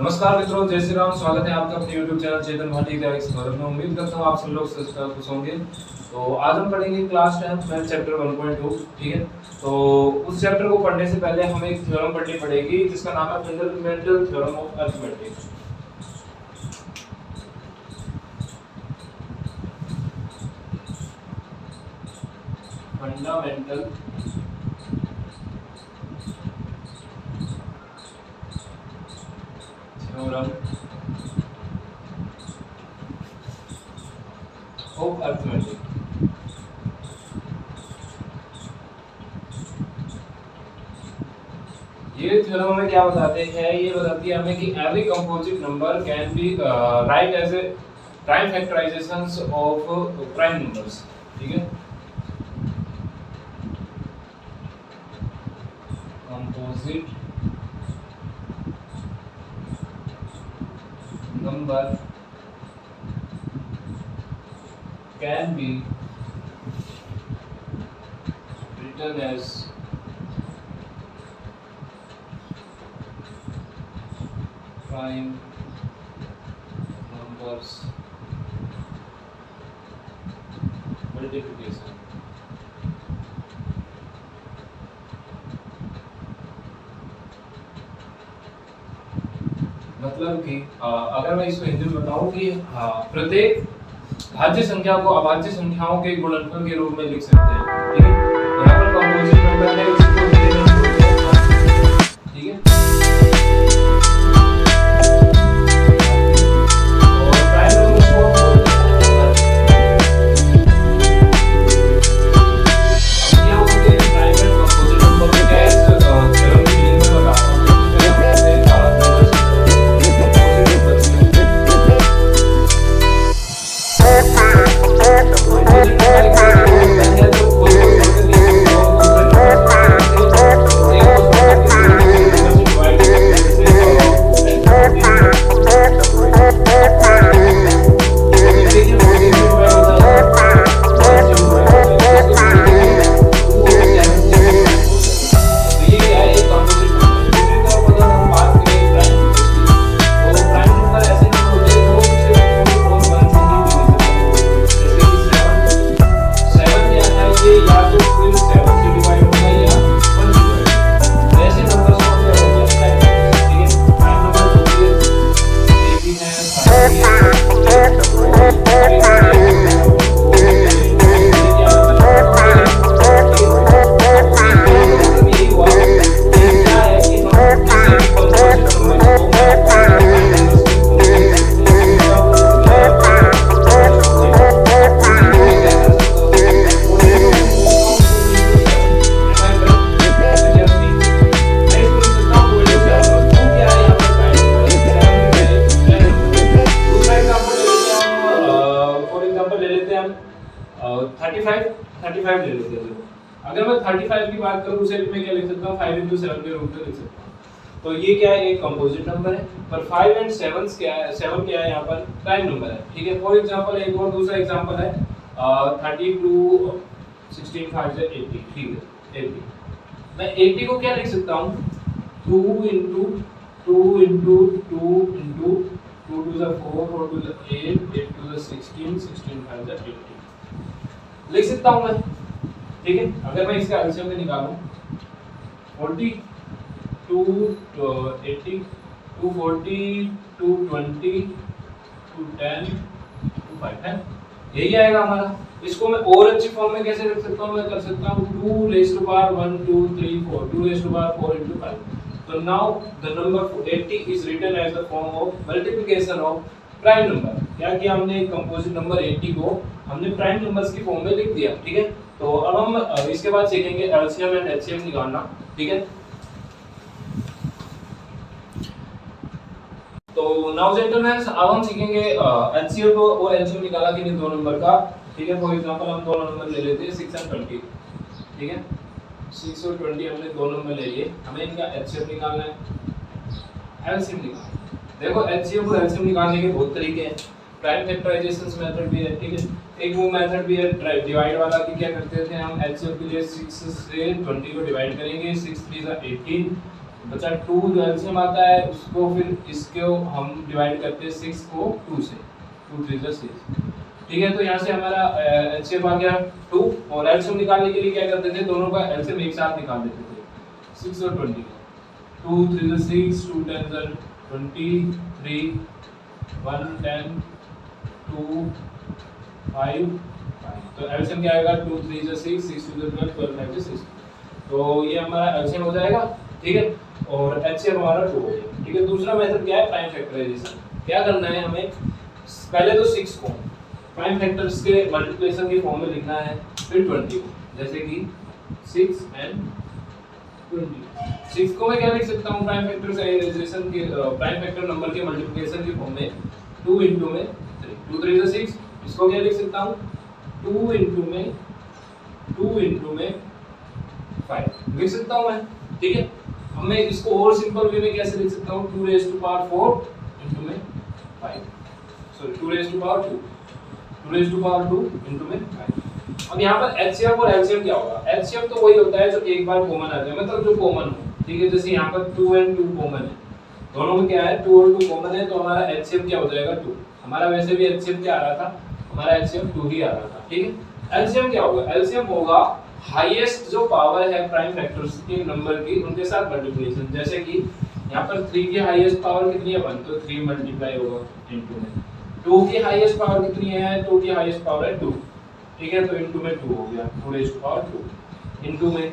नमस्कार मित्रों, जय श्री राम। स्वागत है आपका अपने YouTube चैनल चेतन भाटी का एक में। उम्मीद करता हूँ आप सब लोग खुश होंगे। तो आज हम पढ़ेंगे क्लास 10 मैथ चैप्टर 1.2। ठीक है, तो उस चैप्टर को पढ़ने से पहले हमें एक थ्योरम पढ़नी पड़ेगी जिसका नाम है fundamental theorem of arithmetic. Fundamental theorem of arithmetic. ये थ्योरम हमें क्या बताते हैं? ये बताती है हमें कि every composite number can be write as a prime factorisations of prime numbers. ठीक है, composite number can be written as prime numbers multiplication। मतलब कि अगर मैं इसको हिंदी में बताऊं कि प्रत्येक भाज्य संख्या को अभाज्य संख्याओं के गुणनफल के रूप में लिख सकते हैं। ठीक है, यहाँ पर कंपोजिट नंबर है, इसको हिंदी में बोलते हैं। ठीक है, और प्राइम नंबर्स को बोलते हैं। अब क्या होते हैं प्राइम एंड कंपोजिट नंबर को? क्या थ्योरम की मीनिंग में बताता हूँ। अगर मैं 35 की बात करूं उसे मैं क्या लिख सकता हूं? 5 into 7 के रूप में लिख सकता हूं। तो ये क्या है? एक कंपोजिट नंबर है। पर 5 and 7 क्या है? 7 क्या है? यहाँ पर प्राइम नंबर है। ठीक है, फॉर एग्जांपल एक और दूसरा एग्जांपल है 32 16 5 80। ठीक है, 80 मैं 80 को क्या लिख सकता हूं? 2 into 2 into 2 into 2 to the 4 4 to the 8 8 to the 16 16 5 80 लिख सकता हूं मैं। ठीक है, अगर मैं इसका एलसीएम में निकालूं 40 2 80 240 220 210 25 है, यही आएगा हमारा। इसको मैं और अच्छी फॉर्म में कैसे लिख सकता हूं? मैं कर सकता हूं 2 raised to power 1 2 3 4 2 raised to power 4 into 5। तो now the number 80 is written as the form of multiplication of prime number. क्या किया हमने? कंपोजिट नंबर 80 को हमने प्राइम नंबर्स की फॉर्म में लिख दिया। ठीक है, तो अब हम इसके बाद सीखेंगे एलसीएम एंड एचसीएम निकालना। ठीक है, तो नाउ जेंटलमैन अब हम सीखेंगे एचसीएम और एलसीएम निकाला कि नहीं दो नंबर का। ठीक है, फॉर एग्जांपल हम दो नंबर ले लेते हैं 6 and 20। ठीक है, 6 और 20 हमने दो नंबर ले लिए, हमें इनका एचसीएम निकालना है, एलसीएम निकालना है। देखो एचसीएम और एलसीएम निकालने के बहुत तरीके हैं। प्राइम फैक्टराइजेशन मेथड भी है। ठीक है, एक वो मेथड भी है डिवाइड वाला कि क्या करते थे हम एचसीएफ के लिए 6 से 20 को डिवाइड करेंगे, 6 3 18 बचा 2 जो एलसीएम आता है उसको फिर इसको हम डिवाइड करते हैं 6 को 2 से, 2 3 जा 6। ठीक है, तो यहाँ से हमारा एचसीएफ आ गया 2 और एलसीएम निकालने के लिए क्या करते थे, दोनों का एलसीएम एक साथ निकाल देते थे 6 और 20 का। 2 3 जा 6, 2 10 जा 23, 1 10, 2 5 5। तो एलसीएम क्या आएगा 2 3 जा 6, 6 2 जा 12, 12 5 जा 6। तो ये हमारा एलसीएम हो जाएगा। ठीक है, और एचसीएफ हमारा 2 हो गया। ठीक है, दूसरा मेथड क्या है, प्राइम फैक्टराइजेशन। क्या करना है हमें, पहले तो 6 को प्राइम फैक्टर्स के मल्टीप्लिकेशन के फॉर्म में लिखना है, फिर 20 को, जैसे कि 6 एंड 20। 6 को मैं क्या लिख सकता हूँ प्राइम फैक्टराइजेशन के प्राइम फैक्टर नंबर के मल्टीप्लिकेशन के फॉर्म में 2 into में 3, 2 3 जा 6। इसको क्या लिख सकता हूँ 2 into में 5 लिख सकता हूँ मैं। ठीक है, अब मैं इसको और सिंपल वे में कैसे लिख सकता हूँ, 2 raised to power 4 into में 5, sorry 2 raised to power 2, 2 raised to power 2 into में 5। अब यहाँ पर एचसीएफ और एलसीएम क्या होगा, एचसीएफ तो वही होता है जो एक बार कॉमन आ जाए, मतलब जो कॉमन हो। ठीक है, जैसे यहाँ पर 2 and 2 कॉमन है, दोनों में क्या है 2 और 2 कॉमन है, तो हमारा एचसीएफ क्या हो जाएगा 2। हमारा वैसे भी एचसीएफ क्या आ रहा था, हमारा एचसीएफ 2 ही आ रहा था। ठीक है, एलसीएम क्या होगा, एलसीएम होगा हाईएस्ट जो पावर है प्राइम फैक्टर्स के नंबर की उनके साथ मल्टीप्लिकेशन। जैसे कि यहाँ पर 3 की हाईएस्ट पावर कितनी है 1, तो 3 मल्टीप्लाई होगा इनटू में। 2 की हाईएस्ट पावर कितनी है, 2 की हाईएस्ट पावर है 2। ठीक है, तो इनटू में 2 हो गया, 2 रेज़ टू पावर 2 इनटू में।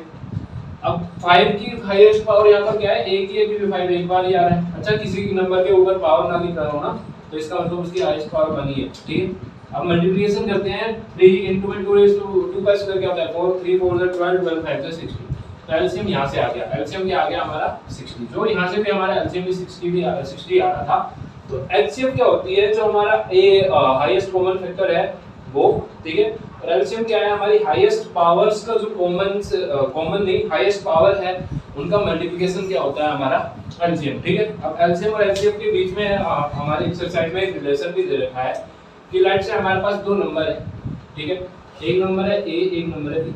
अब 5 की हाईएस्ट पावर यहाँ पर क्या है, एक ही है क्योंकि 5 एक बार ही आ रहा है। अच्छा, किसी नंबर के ऊपर पावर ना लिख रहा हो ना, तो इसका मतलब उसकी हाईएस्ट पावर बनी है। ठीक है, अब मल्टीप्लिकेशन करते हैं 3 इनटू में 2 रेज़ टू 2 का स्क्वायर क्या होता है 4, 3 4 जा 12, 12 5 जा 60। तो एलसीएम यहाँ से आ गया, एलसीएम क्या आ गया हमारा 60। जो यहाँ से भी हमारा एलसीएम भी 60 आ रहा था। तो एचसीएफ क्या होती है, जो हमारा ए हाईएस्ट कॉमन फैक्टर है वो। ठीक है, और एलसीएम क्या है, हमारी हाईएस्ट पावर्स का जो कॉमन नहीं हाईएस्ट पावर है उनका मल्टीप्लिकेशन क्या होता है हमारा एलसीएम। ठीक है, अब एलसीएम और एचसीएफ के बीच में हमारे एक्सरसाइज में एक रिलेशन भी दे रखा है कि लेट से हमारे पास 2 नंबर है। ठीक है, एक नंबर है ए, एक नंबर है बी।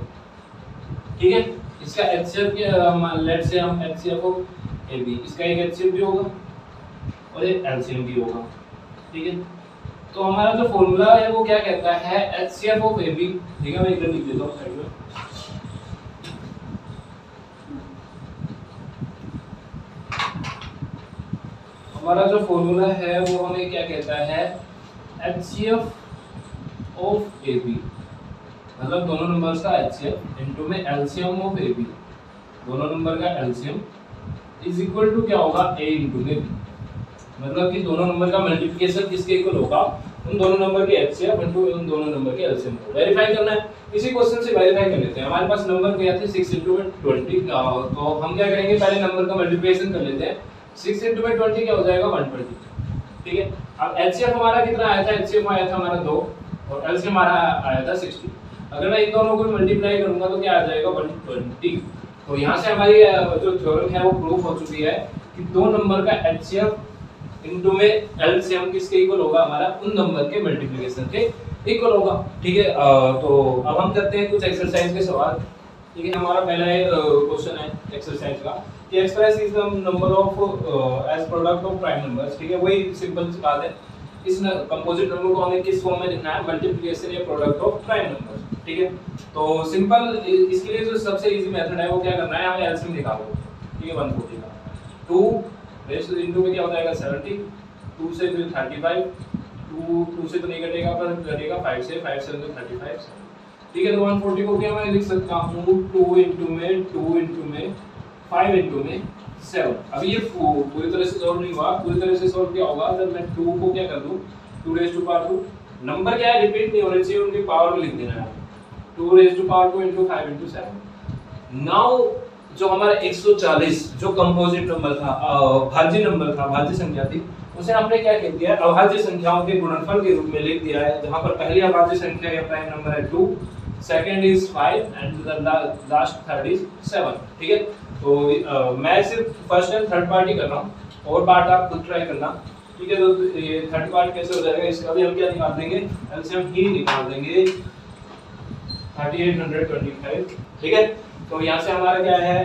ठीक है, इसका एचसीएफ लेट से हम एचसीएफ ऑफ ए बी, इसका एक एचसीएफ भी होगा और एक एलसीएम भी होगा। ठीक है, तो हमारा जो फॉर्मूला है वो क्या कहता है, एचसीएफ ऑफ ए बी। ठीक है, मैं इधर लिख देता हूं साइड में। हमारा जो फॉर्मूला है वो हमें क्या कहता है, एचसीएफ ऑफ ए बी, मतलब दोनों नंबर्स का एचसीएफ इनटू में एलसीएम ऑफ ए बी, दोनों नंबर का एलसीएम इज इक्वल टू क्या होगा ए इनटू में बी। मतलब कि दोनों नंबर का मल्टीप्लिकेशन किसके इक्वल होगा, उन दोनों नंबर के एचसीएफ इनटू उन दोनों नंबर के एलसीएम को वेरीफाई करना है। इसी क्वेश्चन से वेरीफाई कर लेते हैं। हमारे पास नंबर क्या थे 6 इनटू में 20, तो हम क्या करेंगे पहले नंबर का मल्टीप्लिकेशन कर लेते हैं। 6 इनटू में 20 क्या हो जाएगा 120। ठीक है, अब एचसीएफ हमारा कितना आया था, एचसीएफ आया था हमारा 2 और एलसीएम हमारा आया था 60। अगर मैं इन दोनों को मल्टीप्लाई करूंगा तो क्या आ जाएगा 120। तो यहाँ से हमारी जो थ्योरम है वो प्रूफ हो चुकी है कि दो नंबर का एचसीएफ इनटू में एलसीएम किसके इक्वल होगा, हमारा उन नंबर के मल्टीप्लिकेशन के इक्वल होगा। ठीक है, तो अब हम करते हैं कुछ एक्सरसाइज के सवाल। ठीक है, हमारा पहला क्वेश्चन है एक्सरसाइज का कि express is the number of as product of prime numbers. ठीक है, वही सिंपल सी बात है। इस कंपोजिट नंबर को हमें किस फॉर्म में लिखना है, मल्टीप्लिकेशन या प्रोडक्ट ऑफ प्राइम नंबर्स। ठीक है, तो सिंपल इसके लिए जो सबसे इजी मेथड है वो क्या करना है, हमें एलसीएम निकालो। ठीक है, 140 का 2 रेज़ इनटू में क्या हो जाएगा 70, 2 से फिर 35, 2 से तो नहीं घटेगा पर घटेगा 5 से, 5 से तो 35। ठीक है, तो 140 को क्या मैं लिख सकता हूँ 2 इनटू में 2 इनटू में 5 इनटू में 7। अब ये पूरी तरह से सॉल्व नहीं हुआ। पूरी तरह से सॉल्व क्या होगा, अगर मैं 2 को क्या कर दूं 2 रेज़ टू पावर 2, नंबर क्या है रिपीट नहीं होने चाहिए, उनकी पावर में लिख देना है 2 raise to power 2 into 5 into 7। Now जो हमारा 140 जो कंपोजिट नंबर था, भाज्य नंबर था, भाज्य संख्या थी, उसे हमने क्या कह दिया अभाज्य संख्याओं के गुणनफल के रूप में लिख दिया है। जहां पर पहली अभाज्य संख्या या प्राइम नंबर है 2, second is 5 and the last third is 7। ठीक है, तो मैं सिर्फ फर्स्ट एंड थर्ड पार्ट ही कर रहा हूं और पार्ट आप खुद ट्राई करना। ठीक है, तो ये थर्ड पार्ट कैसे हो जाएगा, इसका भी हम क्या निकाल देंगे, एलसीएम ही निकाल देंगे। 3825, ठीक है। तो यहाँ से हमारा क्या है,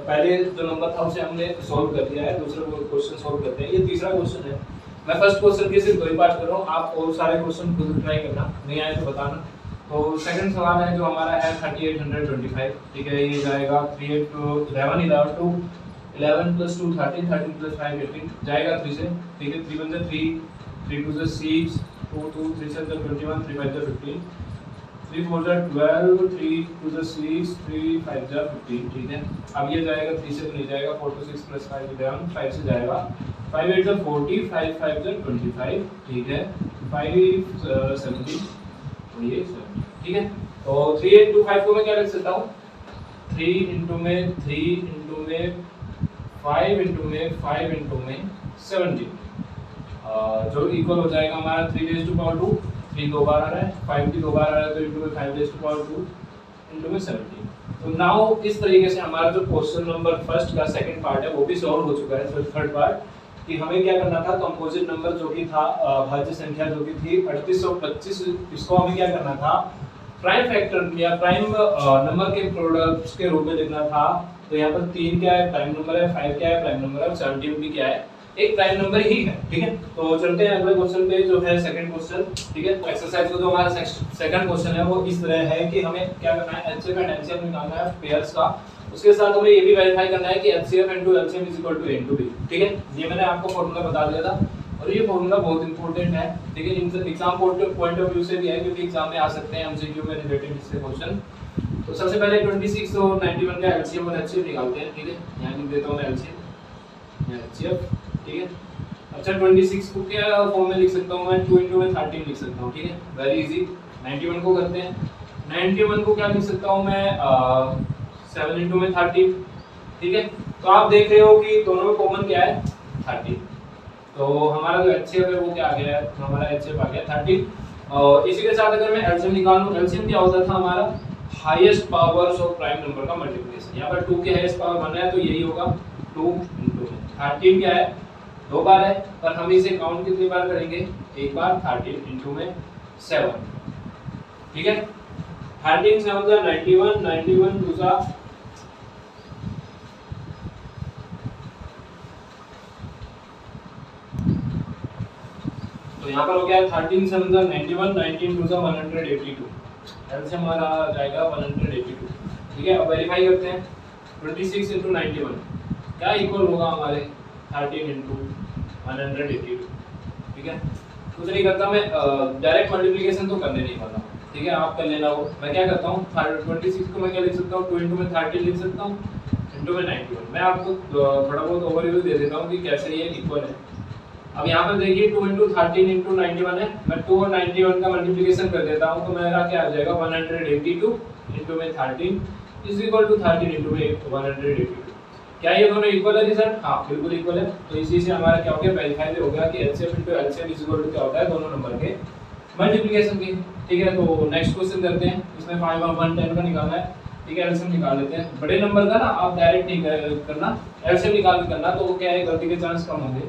पहले जो नंबर था उसे हमने सॉल्व कर दिया है, दूसरा क्वेश्चन सॉल्व करते हैं। ये तीसरा क्वेश्चन है। मैं फर्स्ट क्वेश्चन की सिर्फ 2 ही बात कर रहा हूँ, आप और सारे क्वेश्चन खुद ट्राई करना, नहीं आए तो बताना। तो सेकंड सवाल है जो हमारा है 3825, ठीक है। ये जाएगा 3 to 11 11 to 11 plus 2 13 13 plus 5 18 जाएगा 3 से, ठीक है। 3 1 जा 3 3 2 जा 6 2 2 3 7 जा 21 3 5 जा 15 3 4 जा 12 3 2 जा 6 3 5 जा 15, ठीक है। अब ये जाएगा 3 से तो नहीं जाएगा, 4 to 6 plus 5 11 5 से जाएगा, 5 8 जा 40 5 5 जा 25, ठीक है। 5 17 और ये 7, ठीक है। तो 3 into 5 को मैं क्या लिख सकता हूँ, 3 into में 3 into में 5 into में 5 into में 17, जो इक्वल हो जाएगा हमारा 3 raised to power 2, 3 दो बार आ रहा है, 5 भी दो बार आ रहा है, तो into में 5 raised to power 2 into में 17। तो नाउ इस तरीके से हमारा जो क्वेश्चन नंबर फर्स्ट का सेकंड पार्ट है वो भी सॉल्व हो चुका है। थर्ड पार्ट कि हमें क्या करना था, कंपोजिट नंबर जो कि था भाज्य संख्या जो कि थी 3825, इसको हमें क्या करना था, प्राइम फैक्टर या प्राइम नंबर के प्रोडक्ट्स के रूप में लिखना था। तो यहाँ पर 3 क्या है, प्राइम नंबर है, 5 क्या है, प्राइम नंबर है, 17 भी क्या है, एक प्राइम नंबर ही है, ठीक है। तो चलते हैं अगले क्वेश्चन पे जो है सेकंड क्वेश्चन, ठीक है। तो एक्सरसाइज को जो हमारा सेकंड क्वेश्चन है वो इस तरह है कि हमें क्या करना है, एचसीएफ एंड एलसीएम निकालना है पेयर्स का। उसके साथ हमें ये भी वेरीफाई करना है कि HCF into LCM is equal to A into B, ठीक है। ये मैंने आपको फार्मूला बता दिया था और ये फार्मूला बहुत इंपॉर्टेंट है, ठीक है। In exam point of view से भी है क्योंकि एग्जाम में आ सकते हैं एमसीक्यू में रिलेटेड इससे क्वेश्चन। तो सबसे पहले 26 और 91 का एलसीएम और एचसीएफ निकालते हैं, ठीक है। यहाँ लिख देता हूं मैं एलसीएम एचसीएफ, ठीक है। अच्छा 26 को क्या फॉर्म में लिख सकता हूं मैं, 2 into में 13 लिख सकता हूं, ठीक है, वेरी इजी। 91 को करते हैं, 91 को क्या लिख सकता हूं मैं, 7 into में 13, ठीक है। तो आप देख रहे हो कि दोनों में कॉमन क्या है, 13। तो हमारा जो एचसीएफ है वो क्या आ गया है, हमारा एचसीएफ आ गया 13। और इसी के साथ अगर मैं एलसीएम निकालूं, एलसीएम क्या होता था हमारा, highest powers of prime number का मल्टीप्लिकेशन। यहाँ पर 2 के हाईएस्ट पावर 1 है तो यही होगा 2 into में 13 क्या है, 2 बार है, पर हम इसे काउंट कितनी बार करेंगे, एक बार, 13 into में 7, ठीक है। 13 7 जा 91, 91 2 जा यहाँ पर हो गया 13 7 जा 91, 19 2 जा 182, एलसीएम हमारा आ जाएगा 182, ठीक है। अब वेरीफाई करते हैं, 26 into 91 क्या इक्वल होगा हमारे 13 into 182, ठीक है। कुछ नहीं करता मैं, डायरेक्ट मल्टीप्लिकेशन तो करने नहीं वाला, ठीक है, आप कर लेना वो। मैं क्या करता हूँ, 26 को मैं क्या लिख सकता हूँ, 2 into में 13 लिख सकता हूँ, into में 91। मैं आपको थोड़ा बहुत ओवरव्यू दे देता हूँ कि कैसे ये इक्वल है। अब यहाँ पर देखिए 2 into 13 into 91 है, मैं 2 और 91 का मल्टीप्लिकेशन कर देता हूँ तो मेरा क्या आ जाएगा 182 into में 13 is equal to 13 into में 182। क्या ये दोनों इक्वल है रिजल्ट? हाँ बिल्कुल इक्वल है। तो इसी से हमारा क्या हो गया, वेरीफाई हो गया कि LCM into LCM is equal to क्या होता है, दोनों नंबर के मल्टीप्लिकेशन की, ठीक है। तो नेक्स्ट क्वेश्चन करते हैं, इसमें 5 और 1 10 का निकालना है, ठीक है। एलसीएम निकाल लेते हैं, बड़े नंबर का ना आप डायरेक्ट नहीं करना, एलसीएम निकाल के करना, तो क्या है गलती के चांस कम होंगे।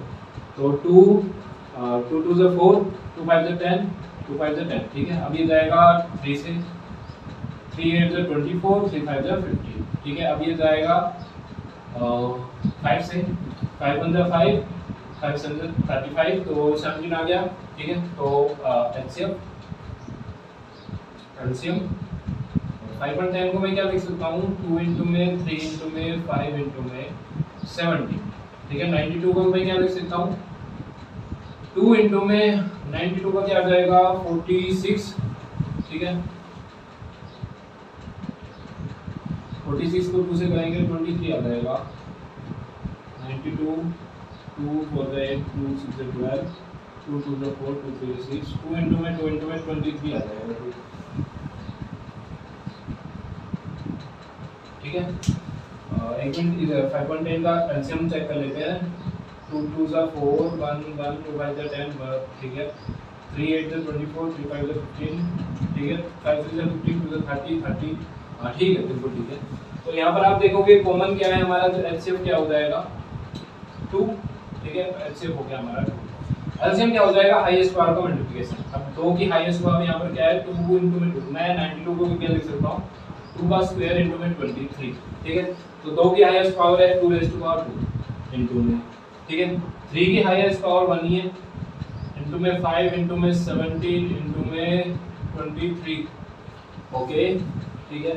तो 2 2 जा 4 2 5 जा 10 2 5 जा 10, ठीक है। अब ये जाएगा 3 से, 3 8 जा 24 3 5 जा 50, ठीक है। अब ये जाएगा 5 से, 5 1 जा 5 5 7 जा 35, तो 17 आ गया, ठीक है। तो एचसीएफ एलसीएम 5 और 10 को मैं क्या लिख सकता हूँ, 2 into में 3 into में 5 into में 70, ठीक है। 92 को मैं क्या लिख सकता हूँ, 2 into में 92 का क्या आ जाएगा 46, ठीक है। 46 को 2 से करेंगे 23 आ जाएगा, 92 2 4 8 2 6 12 2 2 4 2 3 6, 2 into में 23 आ जाएगा, ठीक है। एक मिनट इधर 5 और 10 का एलसीएम चेक कर लेते हैं। 2 2 जा 4 1 1 2 5 जा 10, ठीक है। 3 8 जा 24 3 5 जा 15, ठीक है। 5 6 जा 15 2 जा 30 30, हाँ ठीक है, बिल्कुल ठीक है। तो यहाँ पर आप देखोगे कॉमन क्या है हमारा, जो एचसीएफ क्या हो जाएगा 2, ठीक है। एचसीएफ हो गया हमारा 2। एलसीएम क्या हो जाएगा, हाईएस्ट पावर का मल्टीप्लिकेशन। अब 2 की हाईएस्ट पावर यहाँ पर क्या है 2 into में 2, मैं 92 को भी क्या लिख सकता हूँ 2 का स्क्वायर into में 23, ठीक है। तो 2 की हाईएस्ट पावर है 2 raised to power 2 into में, ठीक है। 3 की हाईएस्ट पावर 1 ही है, into में 5 into में 17 into में 23, ओके, ठीक है।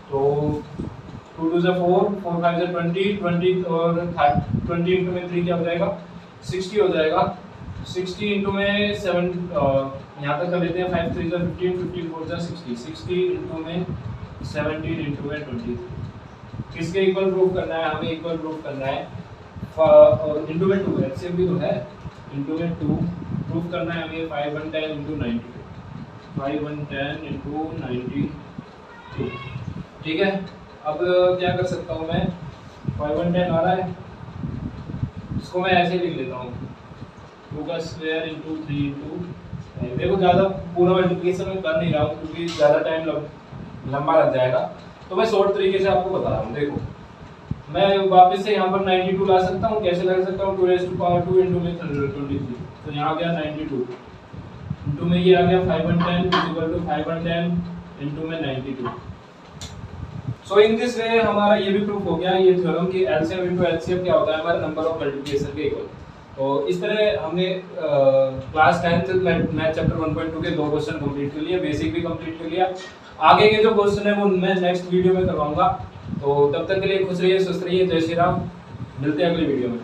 तो 2 2 से 4 4 5 से 20 20 और 20 into में 3 क्या हो जाएगा 60 हो जाएगा। 60 into में 7 यहाँ तक कर लेते हैं, 5 3 से 15 15 4 से 60 60 into में 17 into में 23। किसके इक्वल प्रूफ करना है, हमें इक्वल प्रूफ करना है और into में 2 एचसीएफ भी तो है, into में 2 प्रूफ करना है हमें 5 1 10 into 92 5 1 10 into 92, ठीक है। अब क्या कर सकता हूँ मैं, 5 1 10 आ रहा है, इसको मैं ऐसे लिख लेता हूँ 2 का स्क्वायर into 3 into, देखो ज़्यादा पूरा मल्टीप्लिकेशन में कर नहीं रहा हूँ क्योंकि ज़्यादा टाइम लंबा लग जाएगा, तो मैं शॉर्ट तरीके से आपको बता रहा हूँ। देखो मैं वापस से यहाँ पर 92 ला सकता हूँ, कैसे ला सकता हूँ 2 raised to power 2 into में 23, तो यहाँ आ गया 92 into में ये आ गया 5 1 10 equal to 5 1 10 into में 92। सो इन दिस वे हमारा ये भी प्रूफ हो गया ये थ्योरम कि एलसीएम इनटू एचसीएफ क्या होता है हमारा नंबर ऑफ मल्टीप्लिकेशन के इक्वल। तो इस तरह हमने क्लास 10th मैथ चैप्टर 1.2 के 2 क्वेश्चन कंप्लीट कर लिए, बेसिक भी कंप्लीट कर लिया। आगे के जो क्वेश्चन है वो मैं नेक्स्ट वीडियो में करवाऊंगा। तो तब तक के लिए खुश रहिए, स्वस्थ रहिए, जय श्री राम, मिलते हैं अगली वीडियो में।